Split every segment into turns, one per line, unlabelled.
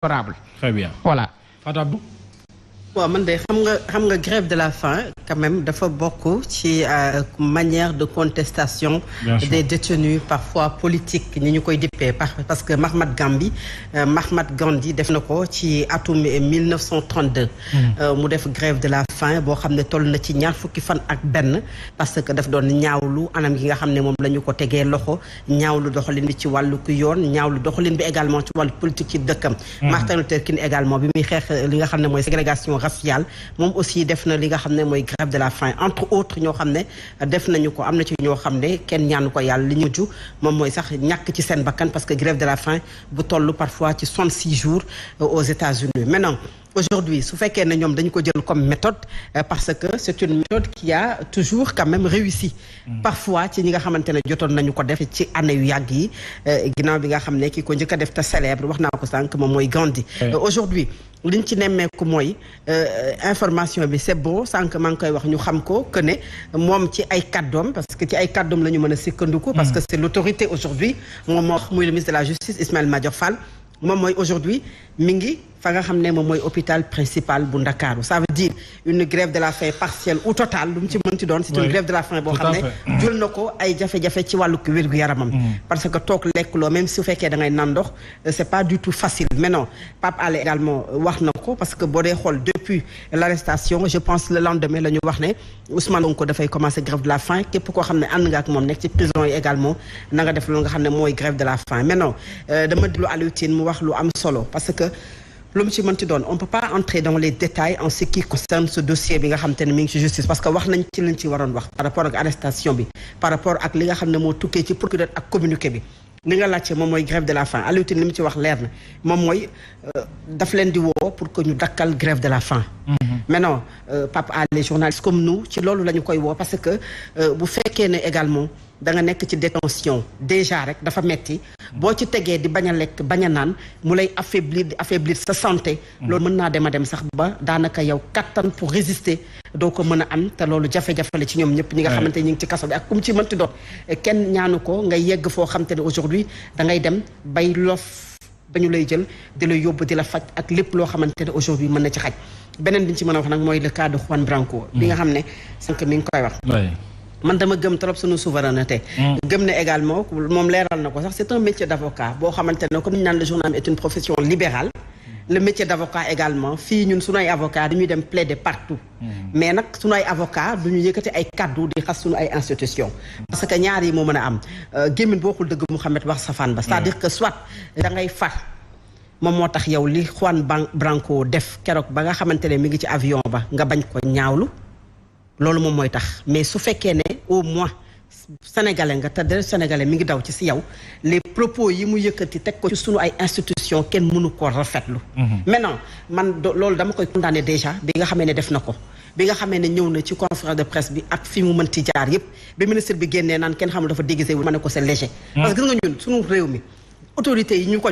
favorable.
Très bien.
Voilà.
Fatabou.
waaw man de xam nga grève de la faim quand même dafa bokk ci manière de contestation des détenus parfois politiques ni ñu koy dippee parce que Mahatma Gandhi def na ko ci atum 1932 mu def grève de la faim boo xam ne toll na ci ñaar fukki fan ak benn parce que daf doon ñaawlu anam gi nga xam ne moom la ñu ko tegee loxo ñaawlu doxalin bi ci wàllu ku yoon ñaawlu doxalin bi également ci wàllu politique ci dëkkam Martin Luther King également bi muy xeex li nga xam ne mooy ségrégation raciale moom aussi def na li nga xam ne mooy grève de la faim entre autres ñoo xam ne def nañu ko am na ci ñoo xam ne kenn ñaanu ko yàlla li ñu mujj moom mooy sax ñàkk ci seen bakkan parce que grève de la faim bu toll parfois ci 66 jours aux États-Unis maintenant aujourd'hui su fekkee ne ñoom dañu ko jël comme méthode parce que c'est une méthode qui a toujours quand même réussi parfois ci ñi nga xamante ne jotoon nañu ko def ci année yu yàgg yi ginnaaw bi nga xam ne ki ko njëkk a def te célèbre wax naa ko sànq moom mooy Gandhi aujourd'hui liñ ci nemmeeku mooy information bi c'est bon sànq maa ngi koy wax ñu xam ko que ne moom ci ay kàddoom parce que ci ay kàddoom la ñu mën a sikkandiku parce que c'est l'autorité aujourd'hui moom moo wax muy le ministre de la justice Ismaïla Madior Fall moom mooy aujourd'hui mi ngi fa nga xam ne moom mooy hôpital principal bu Ndakaaru ça veut dire une grève de la faim partielle ou totale lu mu ci mënti doon c'est une grève de la faim boo xam ne jël na ko ay jafe-jafe ci wàllu wér-gu-yaramam parce que toog lekk loo même su fekkee da ngay naan ndox c'est pas du tout facile mais non Pape Alé également wax na ko parce que boo dee xool depuis l'arrestation je pense le lendemain la ñu wax ne Ousmane Sonko dafay commencer grève de la faim képp koo xam ne ànd nga ak moom nekk ci prison yi également na nga def loolu nga xam ne mooy grève de la faim mais non dama déglu Alioune Tine mu wax lu am solo parce que lu mu ci mënti doon on peut pas entrer dans les détails en ce qui concerne ce dossier bi nga xam te ne mi ngi ci justice parce que wax nañ ci liñ ci waroon wax par rapport ak arrestation bi par rapport ak li nga xam ne moo tukkee ci procureur ak communiqué bi li nga laajte moom mooy grève de la faim Alioune Tine li mu ci wax leer na moom mooy daf leen di woo pour que ñu dakkal grève de la faim maintenant Pape Alé journalistes comme nous ci loolu la ñu koy woo parce que bu fekkee ne également da nga nekk ci détention déjà rek dafa metti boo ci tegee di bañ a lekk bañ a naan mu lay affaiblir sa santé loolu mën naa dem a dem sax ba daanaka yow kattan pour résister doo ko mën a am te loolu jafe-jafe la ci ñoom ñëpp ñi nga xamante ñi ngi ci kaso bi ak kum ci mënti doon kenn ñaanu ko nga yegg foo xamante ne aujourd'hui da ngay dem bay lof ba ñu lay jël di la yóbbu di la faj ak lépp loo xamante ne aujourd'hui mën na ci xaj beneen bi ñu ci mën a wax nag mooy le cas de Juan Branco bi nga xam ne sànq mi ngi koy wax man dama gëm trop suñu souveraineté gëm ne également moom leeral na ko sax c'est un métier d'avocat boo xamante ne comme ñu naan le journalisme est une profession libérale le métier d'avocat également fii ñun suñu ay avocat dañuy dem plaider partout mais nag suñu ay avocat duñu yëkkati ay kaddu di xas suñu ay institution parce que ñaar yi moo mën a am gémmin boo xul dëgg Mouhamed wax safaan ba c'est-à-dire que soit da ngay far moom moo tax yow li Juan Branco def keroog ba nga xamante ne mi ngi ci avion ba nga bañ ko ñaawlu loolu moom mooy tax mais su fekkee ne au moins sénégalais nga te de sénégalais mi ngi daw ci si yow les propos yi mu yëkkati teg ko ci sunu ay institution kenn mënu ko rafetlu maintenant man loolu dama koy condamner déjà bi nga xamee ne def na ko bi nga xamee ne ñëw na ci conférence de presse bi ak fi mu mënti jaar yépp bi ministre bi génnee naan kenn xamul dafa déguisé wu ma ne ko c'est léger parce que gis nga ñun sunu réew mi autorités yi ñu ko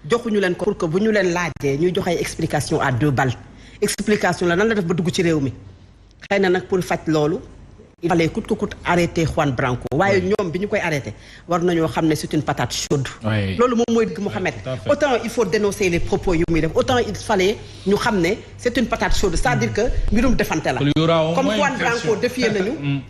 joxuñu leen ko pour que bu ñu leen laajee ñuy jox ay explication à deux balles explication la nan la def ba dugg ci réew mi xëy na nag pour faj loolu il fallait coûte que coûte arrêter Juan Branco waaye ñoom bi ñu koy arrêter war nañoo xam ne c'est une patate chaude loolu moom mooy dëgg Mouhamed autant il faut dénoncer les propos yu muy def autant il fallait ñu xam ne c'est une patate chaude c'est-à-dire que mbirum defante la comme Juan Branco défier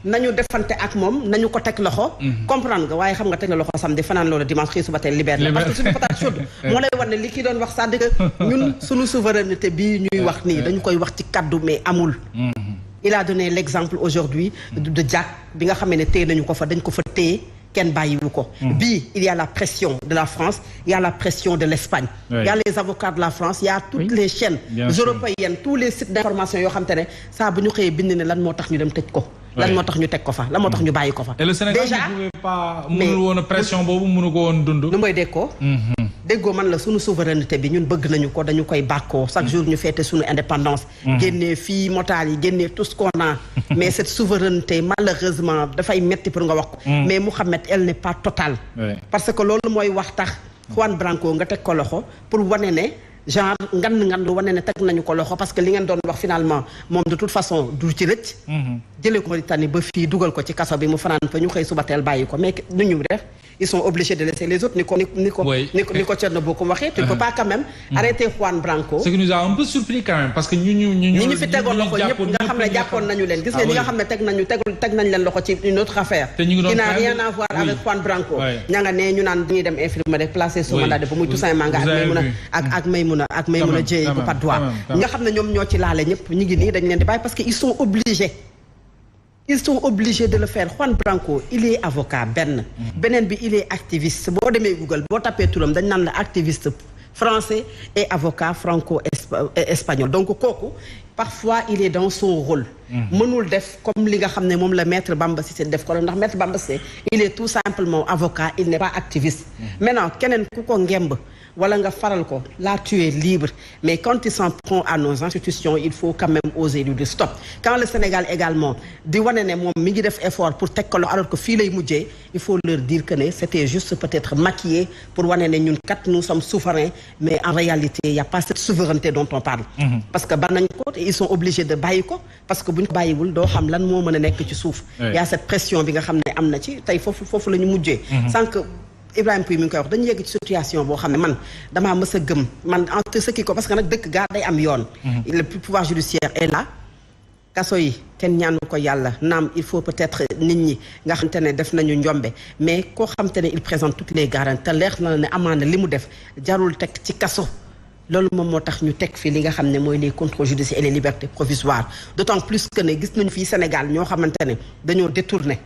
nañu defante ak moom nañu ko teg loxo comprendre nga waaye xam nga teg la loxo samedi fanaan loolu dimanche xëy suba tey libéré la parce que c'est une patate chaude moo lay war ne li ki doon wax c'est-à-dire que ñun suñu souveraineté bii ñuy wax nii dañu koy wax ci kaddu mais amul il a donné l'exemple aujourd'hui de Diack bi nga xamee ne téye nañu ko fa dañ ko fa téye kenn bàyyiwu ko bii il y a la pression de la France il y a la pression de l'Espagne il y a les avocats de la France il y a toutes les chaînes européennes tous les sites d'information yoo xam te ne saa bu ñu xëyee bind ne lan moo tax ñu dem tëj ko lan moo tax ñu teg ko fa lan moo tax ñu bàyyi ko fa
et le Sénégal ne pouvait pas mënul woon pression boobu mënu ko woon dund
nu mooy déggoo man la suñu souveraineté bi ñun bëgg nañu ko dañu koy bàkkoo chaque jour ñu fête suñu indépendance génnee fii motaal yi génnee tout ce qu'on a mais cette souveraineté malheureusement dafay metti pour nga wax ko mais Mouhamed elle n'est pas totale parce que loolu mooy wax tax Juan Branco nga teg ko loxo pour wane ne genre ngan lu wane ne teg nañu ko loxo parce que li ngeen doon wax finalement moom de toute façon du ci rëcc jëlee ko Mauritanie ba fii dugal ko ci kaso bi mu fanaan fa ñu xëy suba teel bàyyi ko mais nu ñu def ils sont obligés de laisser les autres ni ko Thierno Bocoum waxee tu ne peux pas quand même arrêter Juan Branco.
Ce qui nous a un peu surpris quand même parce que ñu
fi tegoon loxo ñëpp nga xam ne jàppoon nañu leen gis nga ñi nga xam ne teg nañ leen loxo ci une autre affaire qui n'a rien à voir avec Juan Branco ña nga ne ñu naan dañuy dem infirmerie placé sous mandat de dépôt muy Toussaint Manga ak Maymouna Dièye bu Patte d'Oie nga xam ne ñoom ñoo ci laale ñëpp ñu ngi nii dañ leen di bàyyi parce que ils sont obligés de le faire. Juan Branco il est avocat beneen bi il est activiste boo demee Google boo tapee turam dañ naan la activiste français et avocat franco-espagnol donc kooku parfois il est dans son rôle mënul def comme li nga xam ne moom la maître Bamba Cissé def ko ndax maître Bamba Cissé il est tout simplement avocat il n'est pas activiste maintenant keneen ku ko ngemb wala nga faral ko là tu es libre mais quand il s'en prend à nos institutions il faut quand même oser lui dire stop quand le Sénégal également di wane ne moom mi ngi def effort pour teg ko alors que fii lay mujjee il faut leur dire que ne c'était juste peut-être maquillé pour wane ne ñun kat nous sommes souverains mais en réalité il y a pas cette souveraineté dont on parle parce que ban nañ ko ils sont obligés de bàyyi ko parce que bu ñu ko bàyyiwul doo xam lan moo mën a nekk ci suuf il y a cette pression bi nga xam ne am na ci tey foofu la ñu mujjee sans que Ibrahima Pouye mi ngi koy wax dañu yegg ci situation boo xam ne man damaa mës a gëm man entre ce qui ko parce que nag dëkk gaa day am yoon le pouvoir judiciaire est là kaso yi kenn ñaanu ko yàlla naam il faut peut-être nit ñi nga xamante ne def nañu njombe mais koo xamante ne il présente toutes les garanties te leer na ne amaana li mu def jarul teg ci kaso loolu moom moo tax ñu teg fii li nga xam ne mooy les contrôles judiciaires et les libertés provisoires d'autant plus que ne gis nañu fii Sénégal ñoo xamante ne dañoo détourné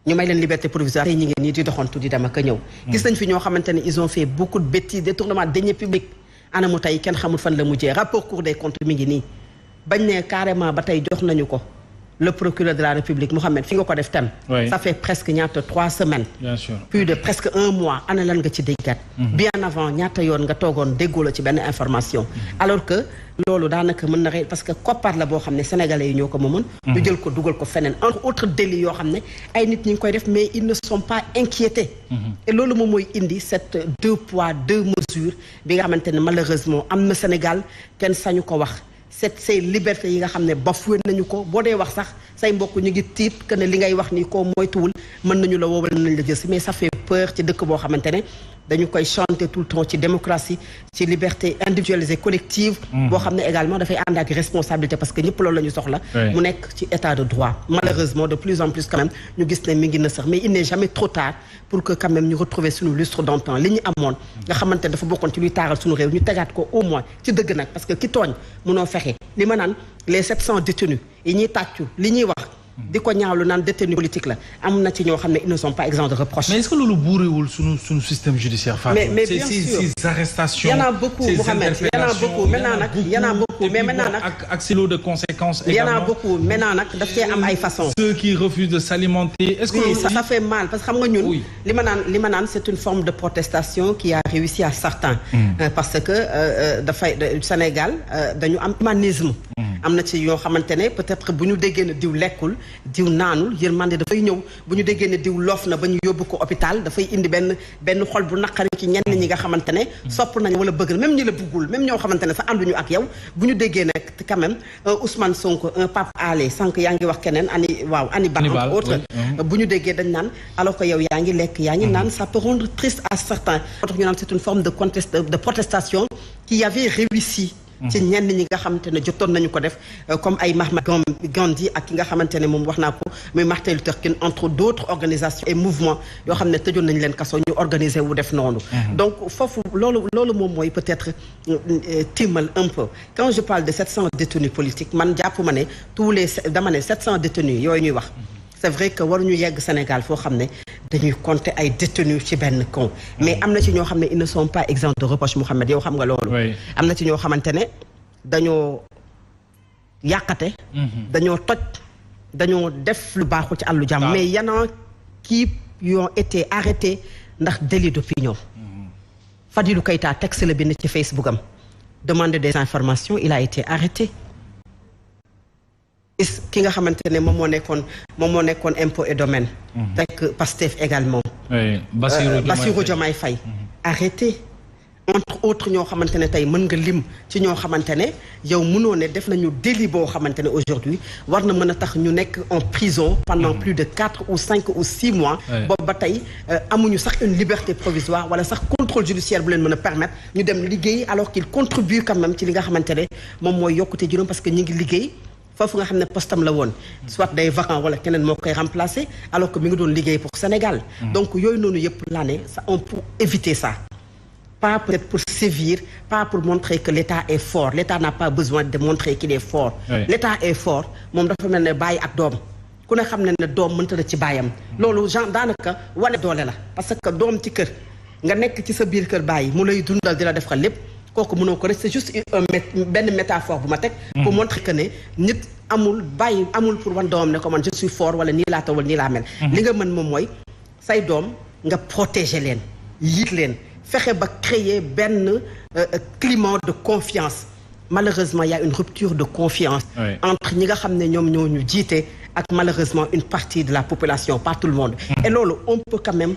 ñu may leen liberté provisoire tey ñi ngi nii di doxantu di dem ak a ñëw gis nañ fi ñoo xamante ne ils ont fait beaucoup de bêtises détournement de deniers publics anamu tey kenn xamul fan la mujjee rapport Cour des comptes mi ngi nii bañ ne carrément ba tey jox nañu ko le procureur de la République Mohamed fi nga ko def tam ça fait presque ñaata 3 semaines
bien sûr
plus de presque 1 mois ana lan nga ci déggat bien avant ñaata yoon nga toogoon déggoo la ci benn information alors que loolu daanaka mën na rey parce que koppar la boo xam ne sénégalais yi ñoo ko moomoon ñu jël ko dugal ko feneen entre autres délits yoo xam ne ay nit ñi ngi koy def mais ils ne sont pas inquiétés et loolu moom mooy indi cette 2 poids 2 mesures bi nga xamante ne malheureusement am na Sénégal kenn sañu ko wax ces libertés yi nga xam ne bafoué nañu ko boo dee wax sax say mbokk ñu ngi tiit que ne li ngay wax nii koo moytuwul mën nañu la woowal nañ la jël si mais ça fait peur ci dëkk boo xamante ne dañu koy chanter tout le temps ci démocratie ci liberté individualisée collective boo xam ne également dafay ànd ak responsabilité parce que ñëpp loolu la ñu soxla mu nekk ci état de droit malheureusement de plus en plus quand même ñu gis ne mi ngi na sax mais il n'est jamais trop tard pour que quand même ñu retrouver suñu lustre d'antan li ñu amoon nga xamante ne dafa bokkoon ci luy taaral suñu réew ñu tegaat ko au moins ci dëgg nag parce que ki tooñ mënoo fexe li ma naan les 700 détenus yi ñuy tàccu li ñuy wax di ko ñaawlu naan détenu politique la am na ci ñoo xam ne ils ne sont pas exempts de reproches.
mais est-ce que loolu buurewul sunu système judiciaire.
mais bien sûr
ces arrestations.
y en a beaucoup Mohamed y en a beaucoup maintenant nag y en a beaucoup mais maintenant nag.
ak silo de conséquences.
également y en a beaucoup maintenant nag daf cee am ay façons.
ceux qui refusent de s'alimenter. est-ce que
oui ça fait mal parce que xam nga ñun. li ma naan c'est une forme de protestation qui a réussi à certains. parce que dafay Sénégal dañu am humanisme. am na ci yoo xamante ne peut-être bu ñu déggee ne diw lekkul diw naanul yërmande dafay ñëw bu ñu déggee ne diw loof na ba ñu yóbbu ko hôpital dafay indi benn xol bu naqari ci ñenn ñi nga xamante ne sopp nañ wala bëgg na même ñi la bëggul même ñoo xamante ne sax ànduñu ak yow bu ñu déggee nag quand même Ousmane Sonko un Pape Alé sànq yaa ngi wax keneen Hannibal entre autres bu ñu déggee dañ naan alors que yow yaa ngi lekk yaa ngi naan ça peut rendre triste à certains moo tax ñu naan c'est une forme de protestation qui avait réussi ci ñenn ñi nga xamante ne jotoon nañu ko def comme ay Mahatma Gandhi ak ki nga xamante ne moom wax naa ko muy Martin Luther King entre d'autres organisations et mouvements yoo xam ne tëjoon nañu leen kaso ñu organiser wu def noonu donc foofu loolu moom mooy peut-être tiimal un peu quand je parle de 700 détenus politiques man jàpp ma ne dama ne 700 détenus yooyu ñuy wax c'est vrai que waruñu yegg Sénégal foo xam ne dañuy compter ay détenus ci benn camp mais am na ci ñoo xam ne ils ne sont pas exempts de reproche Mouhamed yow xam nga loolu am na ci ñoo xamante ne dañoo yàqate dañoo toj dañoo def lu baaxul ci àllu jàmm mais y en a qui ont été arrêtés ndax délit d'opinion Fadilou Keïta texte la bind ci Facebook am demander des informations il a été arrêté ki nga xamante ne moom moo nekkoon impôt et domaine fekk Pastef également Bassirou Diomaye Faye arrêté entre autres ñoo xamante ne tey mën nga lim ci ñoo xamante ne yow mënoo ne def nañu délit boo xamante ne aujourd'hui war na mën a tax ñu nekk en prison pendant plus de 4 ou 5 ou 6 mois boobu ba tey amuñu sax une liberté provisoire wala sax contrôle judiciaire bu leen mën a permettre ñu dem liggéey alors qu'ils contribuent quand même ci li nga xamante ne moom mooy yokkute juróom parce que ñi ngi liggéey foofu nga xam ne postam la woon soit day vacant wala keneen moo koy remplacer alors que mi ngi doon liggéey pour Sénégal donc yooyu noonu yëpp laa ne ça on peut éviter ça pas peut-être pour sévir, pas pour montrer que l'État est fort. L'État n'a pas besoin de montrer qu'il est fort. Oui. L'État est fort. Moom dafa mel ne bàyyi ak doom ku ne xam ne ne doom mënta na ci bàyyam loolu genre daanaka wane doole la parce que doom ci kër nga nekk ci sa biir kër bàyyi mu lay dundal di la defal lépp kooku mënoo ko rek c'est juste benn métaphore bu ma teg pour montrer que ne nit amul bàyyi amul pour wan doomam ne ko man je suis fort wala nii laa tawal nii laa mel li nga mën moom mooy say doom nga protéger leen yiit leen fexe ba créer benn climat de confiance malheureusement il y a une rupture de confiance entre ñi nga xam ne ñoom ñoo ñu jiite ak malheureusement une partie de la population pas tout le monde et loolu on peut quand même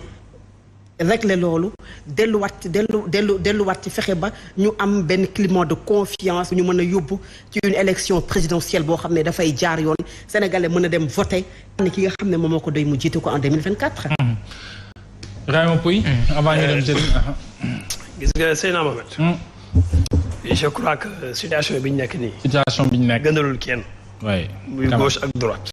régler loolu delluwaat ci fexe ba ñu am benn climat de confiance ñu mën a yóbbu ci une élection présidentielle boo xam ne dafay jaar yoon sénégalais mën a dem voter ni ki nga xam ne moom moo ko doy mu jiite ko en 2024
Ibrahima Pouye avant ñu dem jël
gis nga Seydina Mohamed je crois que situation bi ñu nekk nii
situation bi ñu nekk
gënalul kenn
oui
muy gauche ak droite